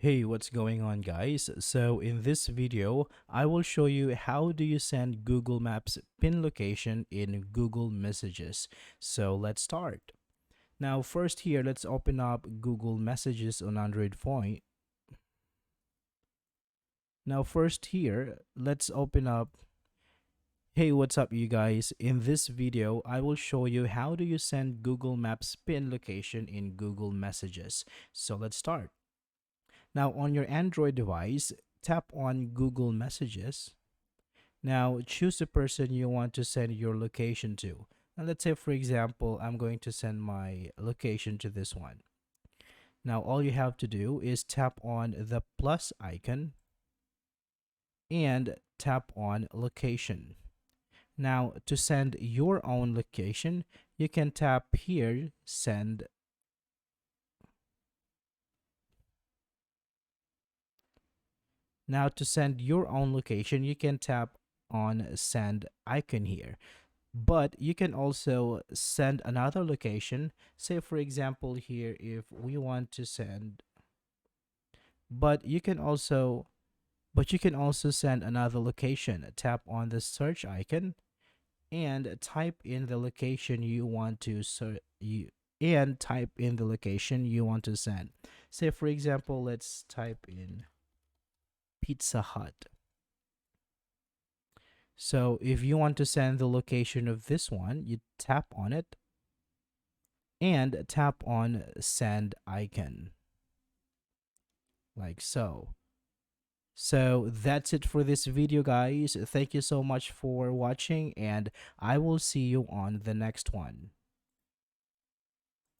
Hey, what's going on, guys? So in this video, I will show you how do you send Google Maps pin location in Google Messages. So let's start. Now, first here, let's open up Google Messages on Android phone. Now, first here, let's open up. Hey, what's up, you guys? In this video, I will show you how do you send Google Maps pin location in Google Messages. So let's start. Now, on your Android device, tap on Google Messages. Now, choose the person you want to send your location to. And let's say, for example, I'm going to send my location to this one. Now, all you have to do is tap on the plus icon and tap on location. Now, to send your own location, you can tap here, send. Now, to send your own location, you can tap on send icon here. But you can also send another location. Say, for example, here, if we want to send, but you can also, send another location. Tap on the search icon and type in the location you want to type in the location you want to send. Say, for example, let's type in Pizza Hut. So if you want to send the location of this one, you tap on it and tap on send icon like so. So that's it for this video, guys. Thank you so much for watching, and I will see you on the next one.